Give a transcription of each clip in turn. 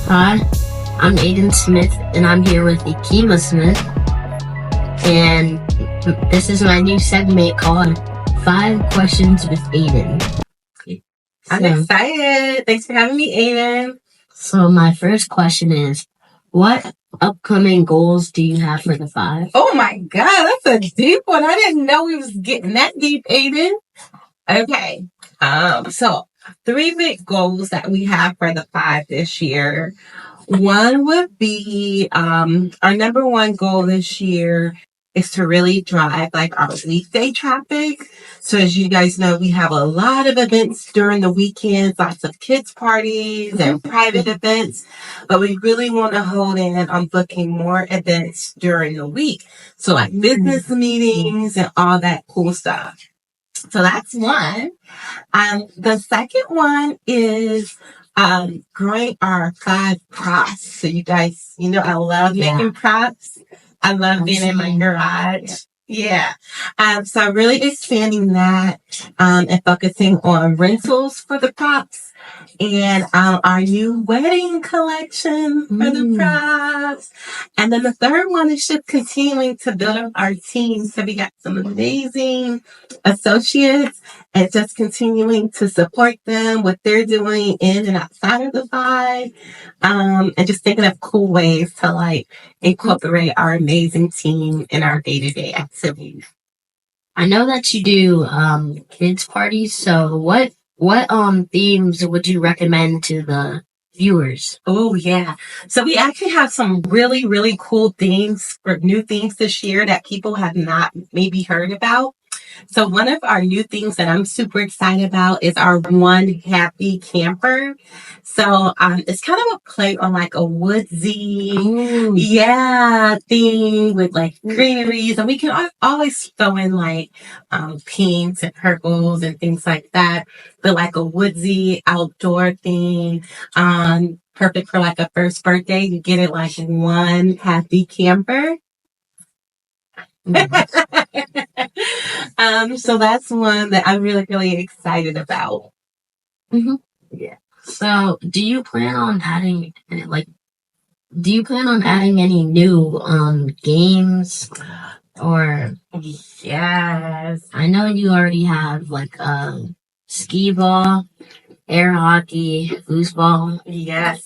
Hi, I'm Aiden Smith, and I'm here with Ikema Smith, and this is my new segment called Five Questions with Aiden. I'm excited. Thanks for having me, Aiden. So my first question is, what upcoming goals do you have for the five? Oh my God, that's a deep one. I didn't know we was getting that deep, Aiden. Okay. So 3 big goals that we have for the five this year. One would be our number one goal this year is to really drive like our weekday traffic. So as you guys know, we have a lot of events during the weekends, lots of kids parties and private events, but we really want to hone in on booking more events during the week. So like business meetings and all that cool stuff. So that's one. The second one is growing our five props. So you guys, I love making props. I love being in my garage. Yeah. So I'm really expanding that and focusing on rentals for the props and our new wedding collection for the props. And then the third one is just continuing to build up our team. So we got some amazing associates and just continuing to support them, what they're doing in and outside of the five, and just thinking of cool ways to like incorporate our amazing team in our day-to-day activities. I know that you do kids parties, so what themes would you recommend to the viewers? Oh yeah. So we actually have some really, really cool themes or new themes this year that people have not maybe heard about. So one of our new things that I'm super excited about is our One Happy Camper. So it's kind of a play on like a woodsy, thing with like greeneries, and we can always throw in like pinks and purples and things like that. But like a woodsy outdoor thing, perfect for like a first birthday. You get it like One Happy Camper. So that's one that I'm really, really excited about. Mm-hmm. Yeah. So, do you plan on adding any new games or? Yes. I know you already have like skee ball, air hockey, foosball. Yes.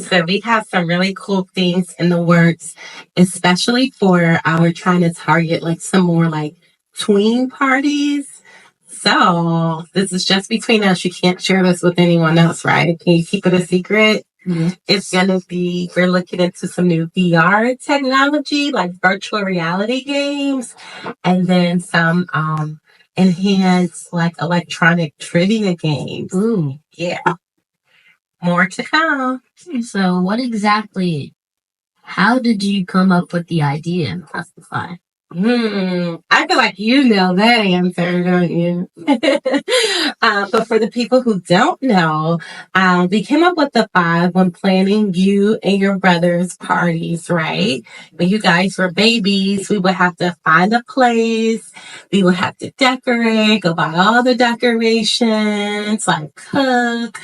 So we have some really cool things in the works, especially for we're trying to target like some more like tween parties. So this is just between us. You can't share this with anyone else, right? Can you keep it a secret? Mm-hmm. It's gonna be, we're looking into some new VR technology, like virtual reality games, and then some enhanced like electronic trivia games. Ooh. Yeah. More to come. So how did you come up with the idea of the five? I feel like you know that answer, don't you? But for the people who don't know, we came up with the five when planning you and your brother's parties, right? When you guys were babies, we would have to find a place. We would have to decorate, go buy all the decorations, like cook,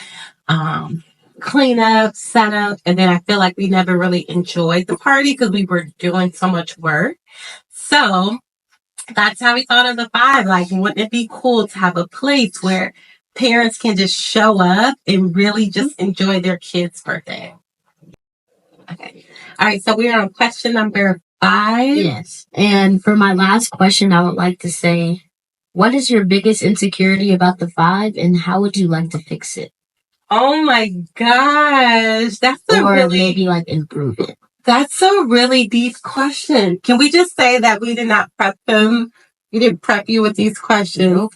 clean up, set up, and then I feel like we never really enjoyed the party because we were doing so much work. So that's how we thought of the five. Like, wouldn't it be cool to have a place where parents can just show up and really just enjoy their kid's birthday? Okay. All right. So we're on question number 5. Yes. And for my last question, I would like to say, what is your biggest insecurity about the five and how would you like to fix it? Oh my gosh. Maybe like improve it. That's a really deep question. Can we just say that we did not prep them? We didn't prep you with these questions.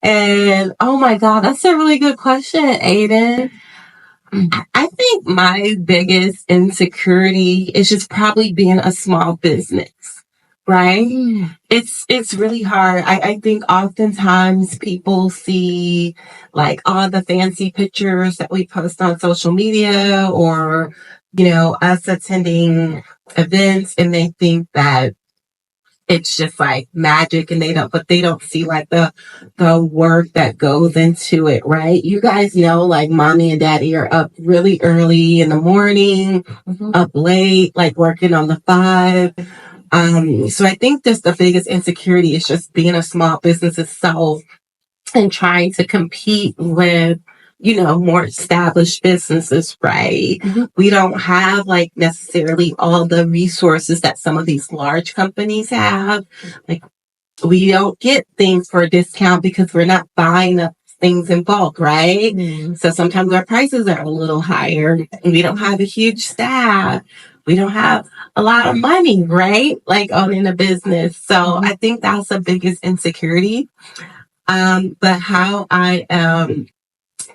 And oh my God, that's a really good question, Aiden. I think my biggest insecurity is just probably being a small business, right? It's really hard. I think oftentimes people see like all the fancy pictures that we post on social media or, us attending events and they think that it's just like magic, and they don't see like the work that goes into it, right? You guys know, like, mommy and daddy are up really early in the morning, up late, like working on the 5. So I think just the biggest insecurity is just being a small business itself and trying to compete with, more established businesses, right? We don't have like necessarily all the resources that some of these large companies have. Like, we don't get things for a discount because we're not buying up things in bulk, right? So sometimes our prices are a little higher. We don't have a huge staff. We don't have a lot of money, right? Like, owning a business. So I think that's the biggest insecurity. But how I am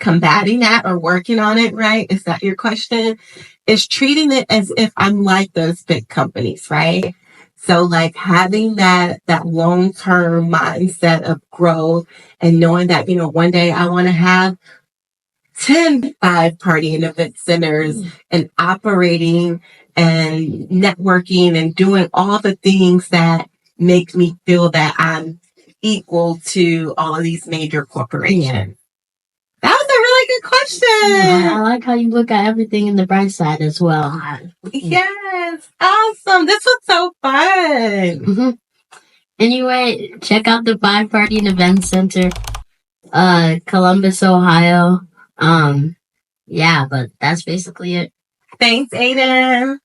combating that or working on it, right? Is that your question? Is treating it as if I'm like those big companies, right? So like having that long-term mindset of growth and knowing that, one day I want to have 10 5-party and event centers and operating and networking and doing all the things that make me feel that I'm equal to all of these major corporations. That was a really good question. I like how you look at everything in the bright side as well. Yes. Awesome. This was so fun. Anyway, check out the 5-party and event center, Columbus, Ohio. Yeah, but that's basically it. Thanks, Aiden.